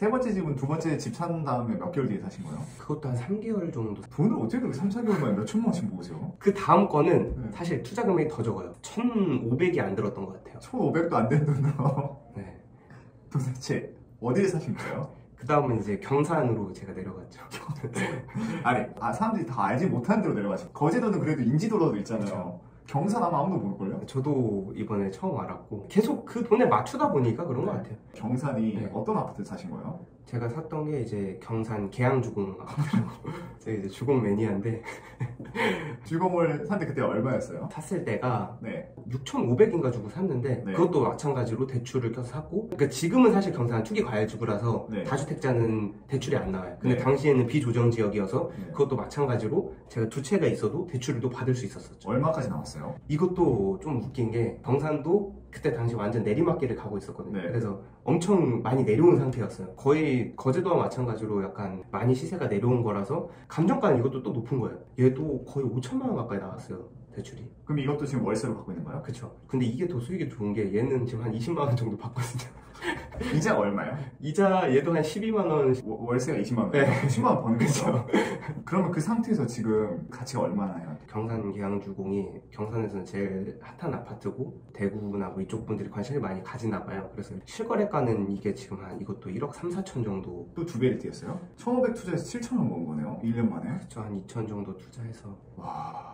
세 번째 집은 두 번째 집 산 다음에 몇 개월 뒤에 사신 거예요? 그것도 한 3개월 정도. 돈을 어떻게 그렇게 3, 4개월 만에 몇 천만 원씩 모으세요? 그 다음 거는 네. 사실 투자 금액이 더 적어요. 1,500이 안 들었던 것 같아요. 1,500도 안 된 돈으로. 네. 도대체 어디에 사신 거예요? 그 다음은 이제 경산으로 제가 내려갔죠. 아니, 사람들이 다 알지 못하는 데로 내려가시고 거제도는 그래도 인지도라도 있잖아요. 그쵸. 경산 아마 아무도 모를걸요? 저도 이번에 처음 알았고 계속 그 돈에 맞추다 보니까 그런 것 같아요. 경산이 네. 어떤 아파트 사신 거예요? 제가 샀던 게 이제 경산 계양주공 아파트라고. 제가 이제 주공 매니아인데 주공을 샀는데 그때 얼마였어요? 샀을 때가 네. 6,500인가 주고 샀는데 네. 그것도 마찬가지로 대출을 껴서 샀고, 그러니까 지금은 사실 경산 투기 과열지구라서 네. 다주택자는 대출이 안 나와요. 근데 네. 당시에는 비조정 지역이어서 네. 그것도 마찬가지로 제가 두 채가 있어도 대출을 또 받을 수 있었었죠. 얼마까지 나왔어요? 이것도 좀 웃긴 게 경산도 그때 당시 완전 내리막길을 가고 있었거든요. 네. 그래서 엄청 많이 내려온 상태였어요. 거의 거제도와 마찬가지로 약간 많이 시세가 내려온 거라서 감정가는 이것도 또 높은 거예요. 얘도 거의 5천만 원 가까이 나왔어요, 대출이. 그럼 이것도 지금 월세로 갖고 있는 거예요? 그쵸. 근데 이게 더 수익이 좋은 게 얘는 지금 한 20만 원 정도 받거든요. 이자가 얼마예요? 이자 얘도 한 12만 원. 월세가 20만 원. 네. 10만 원 버는 거죠. 그러면 그 상태에서 지금 가치가 얼마나 해요? 경산 계양주공이 경산에서는 제일 핫한 아파트고 대구나 뭐 이쪽 분들이 관심을 많이 가지나 봐요. 그래서 실거래가는 이게 지금 한 이것도 1억 3, 4천 정도. 또 두 배를 뛰었어요? 1,500 투자해서 7천 원 모은 거네요? 1년 만에? 그쵸, 한 2천 정도 투자해서. 와...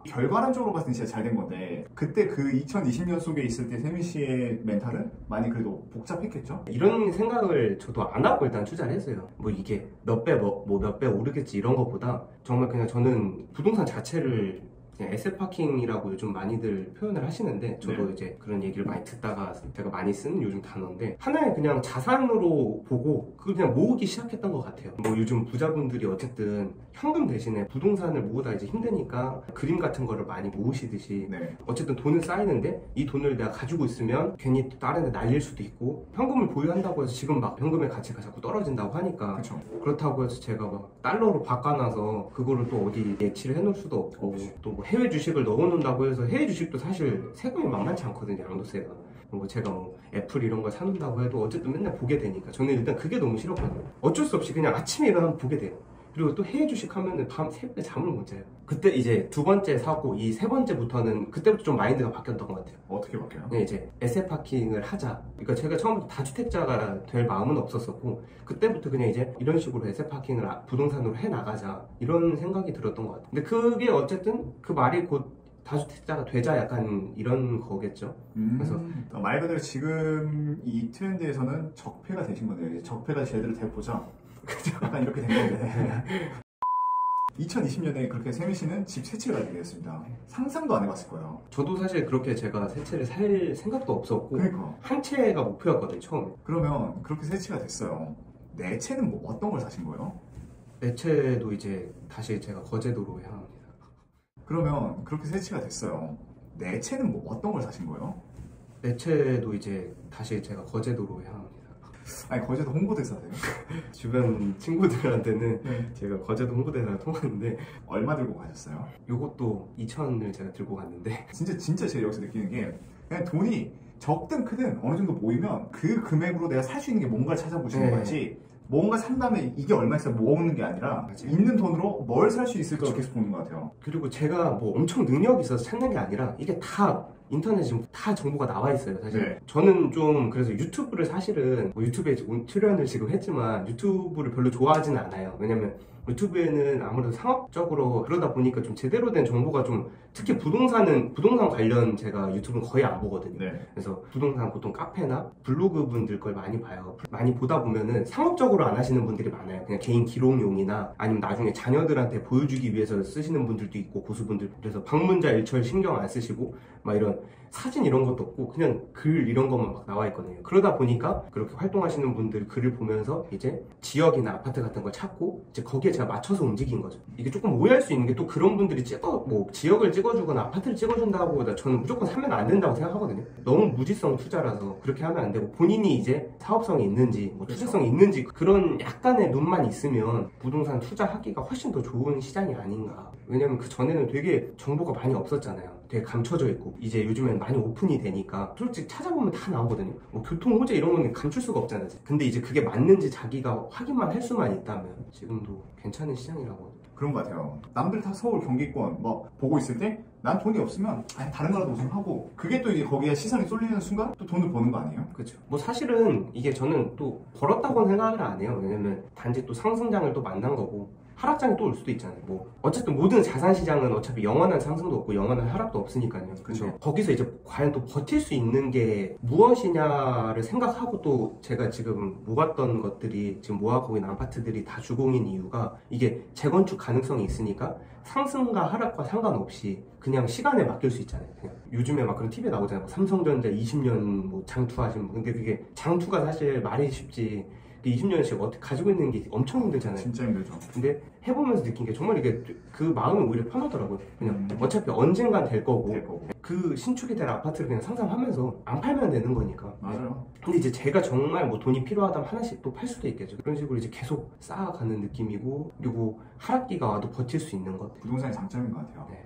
결과론적으로 봤을 때 진짜 잘 된 건데 그때 그 2020년 속에 있을 때 세민 씨의 멘탈은 많이 그래도 복잡했겠죠? 이런 생각을 저도 안 하고 일단 투자를 했어요. 뭐 이게 몇 배 몇 배 오르겠지 이런 거보다 정말 그냥 저는 부동산 자체를 그냥 에셋파킹이라고 요즘 많이들 표현을 하시는데 저도 네. 이제 그런 얘기를 많이 듣다가 제가 많이 쓰는 요즘 단어인데 하나의 그냥 자산으로 보고 그걸 그냥 모으기 시작했던 것 같아요. 뭐 요즘 부자분들이 어쨌든 현금 대신에 부동산을 모으다 이제 힘드니까 그림 같은 거를 많이 모으시듯이 네. 어쨌든 돈은 쌓이는데 이 돈을 내가 가지고 있으면 괜히 또 다른 데 날릴 수도 있고 현금을 보유한다고 해서 지금 막 현금의 가치가 자꾸 떨어진다고 하니까 그렇죠. 그렇다고 해서 제가 막 달러로 바꿔놔서 그거를 또 어디 예치를 해놓을 수도 없고 또 뭐 해외 주식을 넣어놓는다고 해서 해외 주식도 사실 세금이 만만치 않거든요. 양도세가. 뭐 제가 뭐 애플 이런 걸 사놓는다고 해도 어쨌든 맨날 보게 되니까 저는 일단 그게 너무 싫었거든요. 어쩔 수 없이 그냥 아침에 일어나면 보게 돼요. 그리고 또 해외 주식 하면은 밤 새벽에 잠을 못 자요. 그때 이제 두 번째 사고 이 세 번째부터는 그때부터 좀 마인드가 바뀌었던 것 같아요. 어떻게 바뀌어요? 네, 이제 에셋파킹을 하자. 그러니까 제가 처음부터 다주택자가 될 마음은 없었었고 그때부터 그냥 이제 이런 식으로 에셋파킹을 부동산으로 해나가자 이런 생각이 들었던 것 같아요. 근데 그게 어쨌든 그 말이 곧 다주택자가 되자 약간 이런 거겠죠. 그래서 말 그대로 지금 이 트렌드에서는 적폐가 되신 거네요. 이제 적폐가 제대로 돼보자. 약간 이렇게 된 건데 2020년에 그렇게 세민 씨는 집 세 채를 가지게 되었습니다. 상상도 안 해봤을 거예요. 저도 사실 그렇게 제가 세 채를 살 생각도 없었고 그러니까. 한 채가 목표였거든요 처음에. 그러면 그렇게 세 채가 됐어요. 네 채는 뭐 어떤 걸 사신 거예요? 네 채도 이제 다시 제가 거제도로 향합니다. 그러면 그렇게 세 채가 됐어요. 네 채는 뭐 어떤 걸 사신 거예요? 네 채도 이제 다시 제가 거제도로 향합니다. 아니 거제도 홍보대사세요? 주변 친구들한테는 네. 제가 거제도 홍보대사를 통하는데 얼마 들고 가셨어요? 요것도 2천을 제가 들고 갔는데 진짜 제가 여기서 느끼는 게 그냥 돈이 적든 크든 어느 정도 모이면 그 금액으로 내가 살 수 있는 게 뭔가를 찾아보시는 네. 거지 뭔가 산 다음에 이게 얼마 있어 모으는 게 아니라 맞아요. 있는 돈으로 뭘 살 수 있을까 계속 보는 것 같아요. 그리고 제가 뭐 엄청 능력이 있어서 찾는 게 아니라 이게 다 인터넷에 지금 다 정보가 나와 있어요 사실. 네. 저는 좀 그래서 유튜브를 사실은 뭐 유튜브에 출연을 지금 했지만 유튜브를 별로 좋아하지는 않아요. 왜냐면 유튜브에는 아무래도 상업적으로 그러다 보니까 좀 제대로 된 정보가 좀 특히 부동산 관련 제가 유튜브는 거의 안 보거든요. 네. 그래서 부동산 보통 카페나 블로그 분들 걸 많이 봐요. 많이 보다 보면은 상업적으로 안 하시는 분들이 많아요. 그냥 개인 기록용이나 아니면 나중에 자녀들한테 보여주기 위해서 쓰시는 분들도 있고 고수분들. 그래서 방문자 일처 신경 안 쓰시고 막 이런 사진 이런 것도 없고 그냥 글 이런 것만 막 나와 있거든요. 그러다 보니까 그렇게 활동하시는 분들 글을 보면서 이제 지역이나 아파트 같은 걸 찾고 이제 거기에 제가 맞춰서 움직인 거죠. 이게 조금 오해할 수 있는 게 또 그런 분들이 뭐 지역을 찍어주거나 아파트를 찍어준다고 저는 무조건 사면 안 된다고 생각하거든요. 너무 무지성 투자라서 그렇게 하면 안 되고 본인이 이제 사업성이 있는지 뭐 투자성이 있는지 그런 약간의 눈만 있으면 부동산 투자하기가 훨씬 더 좋은 시장이 아닌가. 왜냐면 그 전에는 되게 정보가 많이 없었잖아요. 되게 감춰져 있고 이제 요즘엔 많이 오픈이 되니까 솔직히 찾아보면 다 나오거든요. 뭐 교통 호재 이런 거는 감출 수가 없잖아요. 근데 이제 그게 맞는지 자기가 확인만 할 수만 있다면 지금도 괜찮은 시장이라고. 그런 것 같아요. 남들 다 서울 경기권 뭐 보고 있을 때 난 돈이 없으면 아니 다른 나라도 우선 하고 그게 또 이제 거기에 시선이 쏠리는 순간 또 돈을 버는 거 아니에요? 그렇죠. 뭐 사실은 이게 저는 또 벌었다고는 생각을 안 해요. 왜냐면 단지 또 상승장을 또 만난 거고 하락장이 또 올 수도 있잖아요. 뭐 어쨌든 모든 자산 시장은 어차피 영원한 상승도 없고 영원한 하락도 없으니까요. 그렇죠. 거기서 이제 과연 또 버틸 수 있는 게 무엇이냐를 생각하고 또 제가 지금 모았던 것들이 지금 모아보고 있는 아파트들이 다 주공인 이유가 이게 재건축 가능성이 있으니까 상승과 하락과 상관없이 그냥 시간에 맡길 수 있잖아요. 그냥 요즘에 막 그런 TV에 나오잖아요. 뭐 삼성전자 20년 뭐 장투하신 분. 근데 그게 장투가 사실 말이 쉽지 20년씩 어떻게 가지고 있는 게 엄청 힘들잖아요. 진짜 힘들죠. 근데 해보면서 느낀 게 정말 이게 그 마음이 오히려 편하더라고요. 그냥 어차피 언젠간 될 거고 그 신축이 될 아파트를 그냥 상상하면서 안 팔면 되는 거니까. 맞아요. 근데 이제 제가 정말 뭐 돈이 필요하다면 하나씩 또 팔 수도 있겠죠. 그런 식으로 이제 계속 쌓아가는 느낌이고 그리고 하락기가 와도 버틸 수 있는 것. 부동산의 장점인 것 같아요. 네.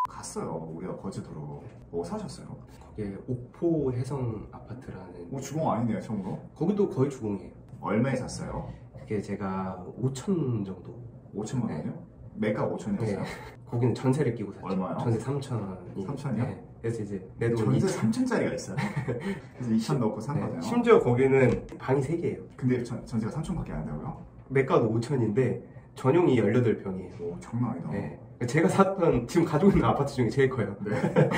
갔어요. 우리가 거제도로. 뭐 사셨어요? 거기에 옥포 해성 아파트라는 뭐 주공 아니네요, 처음으로. 거기도 거의 주공이에요. 얼마에 샀어요? 그게 제가 5천 정도. 5천만 원이요? 매가 5천이었어요? 네. 거기는 전세를 끼고 샀죠. 얼마요? 전세 3천이. 3천이요? 네. 그래서 이제 내 돈 전세 3천짜리가 있어요. 그래서 2천 넣고 산 네. 거네요. 심지어 거기는 방이 3개예요. 근데 전세가 3천밖에 안 한다고요? 매가도 5천인데 전용이 18평이에요. 오, 장난 아니다. 네. 제가 샀던 지금 가지고 있는 아파트 중에 제일 커요. 네.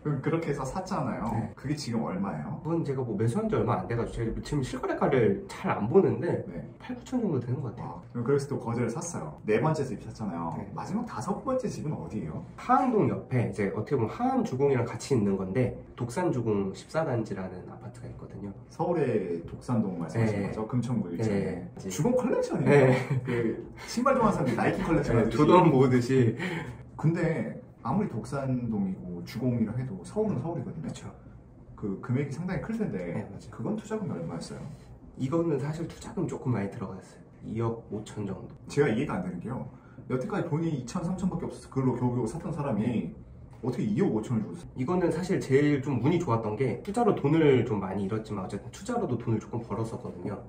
그럼 그렇게 해서 샀잖아요. 네. 그게 지금 얼마예요? 그건 제가 뭐 매수한 지 얼마 안 돼가지고 제가 지금 실거래가를 잘 안 보는데 네. 8, 9천 정도 되는 것 같아요. 와, 그럼 그래서 또 거제를 샀어요. 네 번째 집 샀잖아요. 네. 마지막 다섯 번째 집은 어디예요? 하안동 옆에 이제 어떻게 보면 하안 주공이랑 같이 있는 건데 독산 주공 14단지라는 아파트가 있거든요. 서울의 독산동 말씀하시는 네. 거죠? 금천구 일자에. 네. 주공 컬렉션이에요. 네. 그 신발 좋아하는 사람들이 나이키 컬렉션 하듯이. 두 돈 모으듯이. 근데 아무리 독산동이고 주공이라 해도 서울은 서울이거든요. 그렇죠. 그 금액이 상당히 클 텐데 네, 맞아요. 그건 투자금이 얼마였어요? 이거는 사실 투자금 조금 많이 들어갔어요. 2억 5천 정도. 제가 이해가 안 되는 게요. 여태까지 돈이 2천, 3천밖에 없어서 그걸로 겨우겨우 샀던 사람이 어떻게 2억 5천을 줬어요? 이거는 사실 제일 좀 운이 좋았던 게 투자로 돈을 좀 많이 잃었지만 어쨌든 투자로도 돈을 조금 벌었었거든요.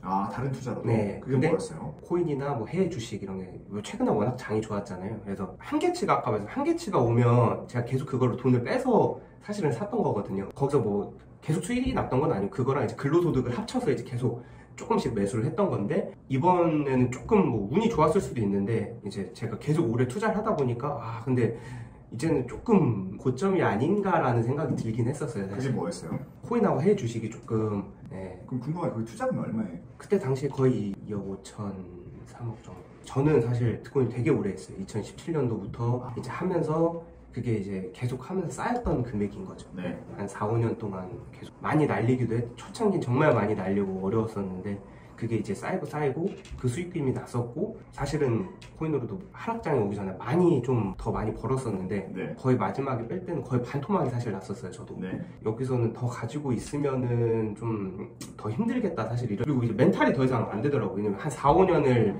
아, 다른 투자로도? 네. 그게 근데 뭐였어요? 코인이나 뭐 해외 주식 이런 게 최근에 워낙 장이 좋았잖아요. 그래서 한계치가 아까 말씀 한계치가 오면 제가 계속 그걸로 돈을 빼서 사실은 샀던 거거든요. 거기서 뭐 계속 수익이 났던 건 아니고 그거랑 이제 근로소득을 합쳐서 이제 계속 조금씩 매수를 했던 건데 이번에는 조금 뭐 운이 좋았을 수도 있는데 이제 제가 계속 오래 투자를 하다 보니까 아 근데 이제는 조금 고점이 아닌가라는 생각이 들긴 했었어요. 그게 사실 뭐였어요? 코인하고 해외 주식이 조금 네. 그럼 궁금한 게 그 투자금이 얼마예요? 그때 당시에 거의 2억 5천 3억 정도. 저는 사실 특권을 되게 오래 했어요. 2017년도부터 이제 하면서 그게 이제 계속 하면서 쌓였던 금액인 거죠. 네. 한 4, 5년 동안 계속 많이 날리기도 했. 초창기 정말 많이 날리고 어려웠었는데 그게 이제 쌓이고 그 수익금이 났었고 사실은 코인으로도 하락장이 오기 전에 많이 좀 더 많이 벌었었는데 네. 거의 마지막에 뺄 때는 거의 반토막이 사실 났었어요. 저도. 네. 여기서는 더 가지고 있으면은 좀 더 힘들겠다 사실 이런. 그리고 이제 멘탈이 더 이상 안 되더라고요. 왜냐면 한 4, 5년을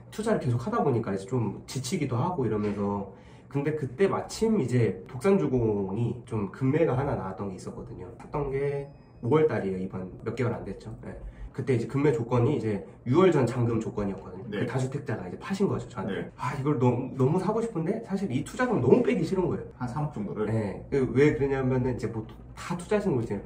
투자를 계속 하다 보니까 이제 좀 지치기도 하고 이러면서. 근데 그때 마침 이제 독산주공이 좀 금매가 하나 나왔던 게 있었거든요. 샀던 게 5월달이에요. 이번 몇 개월 안 됐죠. 네. 그때 이제 금매 조건이 이제 6월 전 잔금 조건이었거든요. 네. 그 다주택자가 이제 파신 거죠 저한테. 네. 아 이걸 너무 사고 싶은데 사실 이 투자금 너무 빼기 싫은 거예요. 한 3억 정도를? 네. 왜 그러냐면은 이제 뭐 다 투자하시는 거지.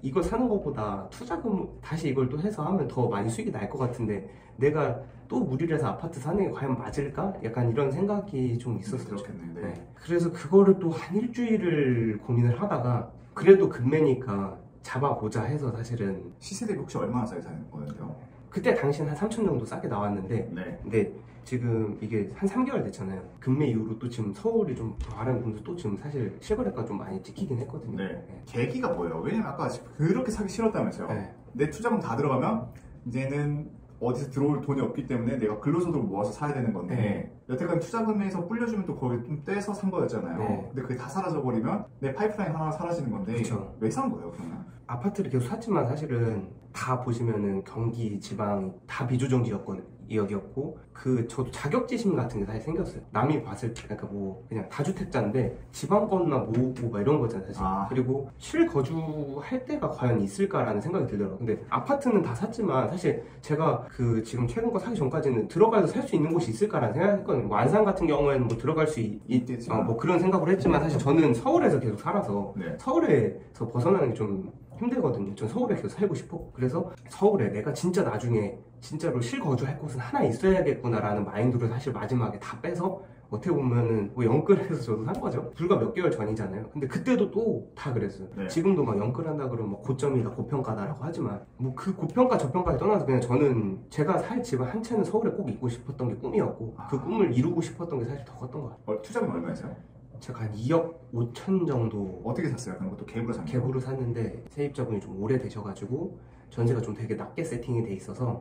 이걸 사는 것보다 투자금 다시 이걸 또 해서 하면 더 많이 수익이 날 것 같은데 내가 또 무리를 해서 아파트 사는 게 과연 맞을까? 약간 이런 생각이 좀 있었어요. 그렇겠네. 네. 네. 그래서 그거를 또 한 일주일을 고민을 하다가 그래도 금매니까 잡아보자 해서 사실은 시세 대비 혹시 얼마나 싸게 사는 거였죠? 그때 당시는 한 3천 정도 싸게 나왔는데 네. 근데 지금 이게 한 3개월 됐잖아요. 금매 이후로 또 지금 서울이 좀 바람이 또 지금 사실 실거래가 좀 많이 찍히긴 했거든요. 네. 계기가 뭐예요? 왜냐면 아까 그렇게 사기 싫었다면서요. 네. 내 투자금 다 들어가면 이제는 어디서 들어올 돈이 없기 때문에 내가 근로소득을 모아서 사야 되는 건데 네. 여태까지 투자금에서 불려주면 또 거기 좀 떼서 산 거였잖아요. 네. 근데 그게 다 사라져버리면 내 파이프라인 하나 사라지는 건데 그쵸. 왜 산 거예요 그러면? 아파트를 계속 샀지만 사실은 다 보시면은 경기, 지방 다 비조정 지역권 2억이었고 저도 자격지심 같은 게 사실 생겼어요. 남이 봤을 때 그러니까 뭐 그냥 다주택자인데 지방권나 뭐고 막 이런 거잖아요 사실. 그리고 실거주할 때가 과연 있을까라는 생각이 들더라고요. 근데 아파트는 다 샀지만 사실 제가 지금 최근 거 사기 전까지는 들어가서 살 수 있는 곳이 있을까라는 생각을 했거든요. 뭐 안산 같은 경우에는 뭐 들어갈 수 있겠지 뭐 그런 생각을 했지만 사실 저는 서울에서 계속 살아서 서울에서 벗어나는 게 좀 힘들거든요. 전 서울에 계속 살고 싶어. 그래서 서울에 내가 진짜 나중에 진짜로 실거주할 곳은 하나 있어야겠구나라는 마인드로 사실 마지막에 다 빼서 어떻게 보면은 뭐 영끌해서 저도 산 거죠. 불과 몇 개월 전이잖아요. 근데 그때도 또 다 그랬어요. 지금도 막 영끌한다 그러면 뭐 고점이다 고평가다라고 하지만 뭐 그 고평가 저평가를 떠나서 그냥 저는 제가 살 집을 한 채는 서울에 꼭 있고 싶었던 게 꿈이었고 그 꿈을 이루고 싶었던 게 사실 더 컸던 것 같아요. 투자금 얼마였어요? 제가 한 2억 5천 정도. 어떻게 샀어요? 그런 것도 갭으로 샀나요? 갭으로 샀는데 세입자분이 좀 오래되셔가지고 전세가 좀 되게 낮게 세팅이 돼 있어서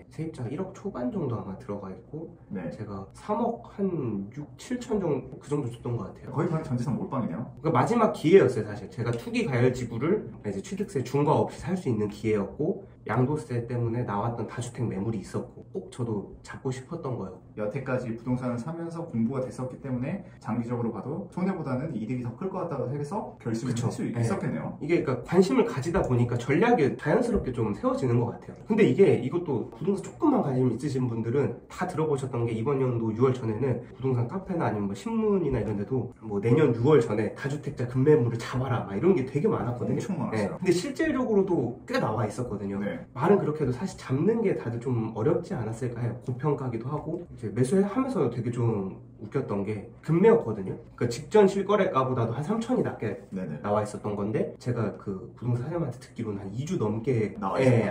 세입자가 1억 초반 정도 아마 들어가 있고 제가 3억 한 6, 7천 정도 그 정도 줬던 것 같아요. 거의 그냥 전재산 몰빵이네요. 그러니까 마지막 기회였어요 사실. 제가 투기 가열지구를 이제 취득세 중과 없이 살 수 있는 기회였고 양도세 때문에 나왔던 다주택 매물이 있었고 꼭 저도 잡고 싶었던 거예요. 여태까지 부동산을 사면서 공부가 됐었기 때문에 장기적으로 봐도 손해보다는 이득이 더 클 것 같다고 해서 결심을 할 수 있었겠네요. 이게 그러니까 관심을 가지다 보니까 전략이 자연스럽게 좀 세워지는 것 같아요. 근데 이것도 부동산 조금만 관심 있으신 분들은 다 들어보셨던 게 이번 연도 6월 전에는 부동산 카페나 아니면 뭐 신문이나 이런 데도 뭐 내년 6월 전에 다주택자 급매물을 잡아라 막 이런 게 되게 많았거든요. 엄청 많았어요. 근데 실질적으로도 꽤 나와 있었거든요. 말은 그렇게 해도 사실 잡는 게 다들 좀 어렵지 않았을까 해요. 고평가기도 하고 이제 매수하면서 되게 좀 웃겼던 게 급매였거든요. 그러니까 직전 실거래가보다도 한 3천이 낮게 나와 있었던 건데 제가 그 부동산 사장님한테 듣기로는 한 2주 넘게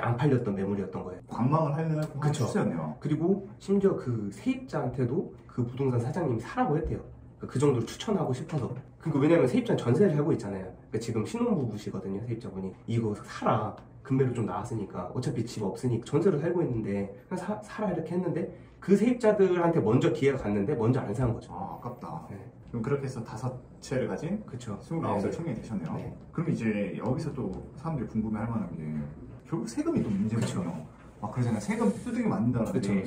안 팔렸던 매물이었던 거예요. 관망을 하려는 추세였네요. 그리고 심지어 그 세입자한테도 그 부동산 사장님이 사라고 했대요. 그 정도로 추천하고 싶어서. 그러니까 왜냐면 세입자는 전세를 살고 있잖아요. 그러니까 지금 신혼부부시거든요. 세입자분이 이거 사라. 금매로 좀 나왔으니까 어차피 집 없으니까 전세로 살고 있는데 사라 이렇게 했는데 그 세입자들한테 먼저 기회가 갔는데 먼저 안 산 거죠. 아깝다. 그럼 그렇게 해서 5채를 가진 29살 청년이 되셨네요. 그럼 이제 여기서 또 사람들이 궁금해할 만한 게 결국 세금이 또 문제거든요. 그러잖아요. 세금 뚜둥이 맞는다는데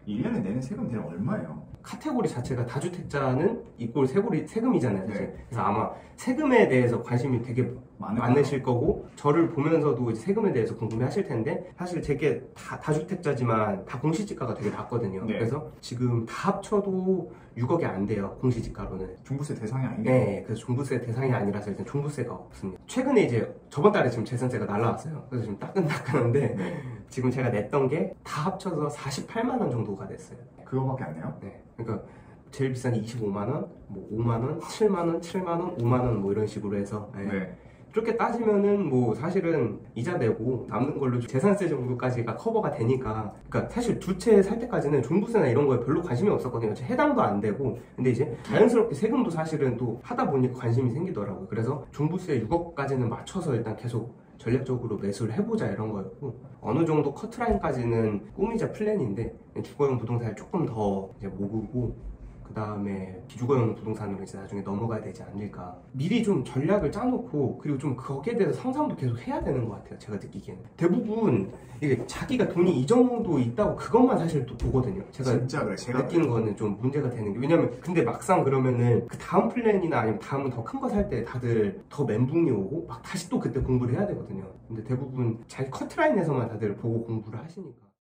1년에 내는 세금 대략 얼마예요? 카테고리 자체가 다주택자는 이꼴 세금이잖아요. 그래서 아마 세금에 대해서 관심이 되게 많으실 거고 저를 보면서도 이제 세금에 대해서 궁금해 하실 텐데 사실 제게 다주택자지만 다 공시지가가 되게 낮거든요. 그래서 지금 다 합쳐도 6억이 안 돼요. 공시지가로는. 종부세 대상이 아니에요? 그래서 종부세 대상이 아니라서 일단 종부세가 없습니다. 최근에 이제 저번 달에 지금 재산세가 날라왔어요. 그래서 지금 따끈따끈한데 지금 제가 냈던 게 다 합쳐서 48만 원 정도가 됐어요. 그거밖에 안 내요? 그러니까 제일 비싼 게 25만 원, 뭐 5만 원, 7만 원, 7만 원, 5만 원 뭐 이런 식으로 해서 그렇게 따지면은 뭐 사실은 이자 내고 남는 걸로 재산세 정도까지가 커버가 되니까 그러니까 사실 두 채 살 때까지는 종부세나 이런 거에 별로 관심이 없었거든요. 해당도 안 되고 근데 이제 자연스럽게 세금도 사실은 또 하다 보니까 관심이 생기더라고요. 그래서 종부세 6억까지는 맞춰서 일단 계속 전략적으로 매수를 해보자 이런 거였고 어느 정도 커트라인까지는 꿈이자 플랜인데 주거용 부동산을 조금 더 이제 모으고 그 다음에 비주거용 부동산으로 이제 나중에 넘어가야 되지 않을까. 미리 좀 전략을 짜놓고 그리고 좀 거기에 대해서 상상도 계속 해야 되는 것 같아요. 제가 느끼기에는 대부분 이게 자기가 돈이 이 정도 있다고 그것만 사실 또 보거든요. 제가 느끼는 거는 좀 문제가 되는 게 왜냐면 근데 막상 그러면은 그 다음 플랜이나 아니면 다음은 더 큰 거 살 때 다들 더 멘붕이 오고 막 다시 또 그때 공부를 해야 되거든요. 근데 대부분 자기 커트라인에서만 다들 보고 공부를 하시니까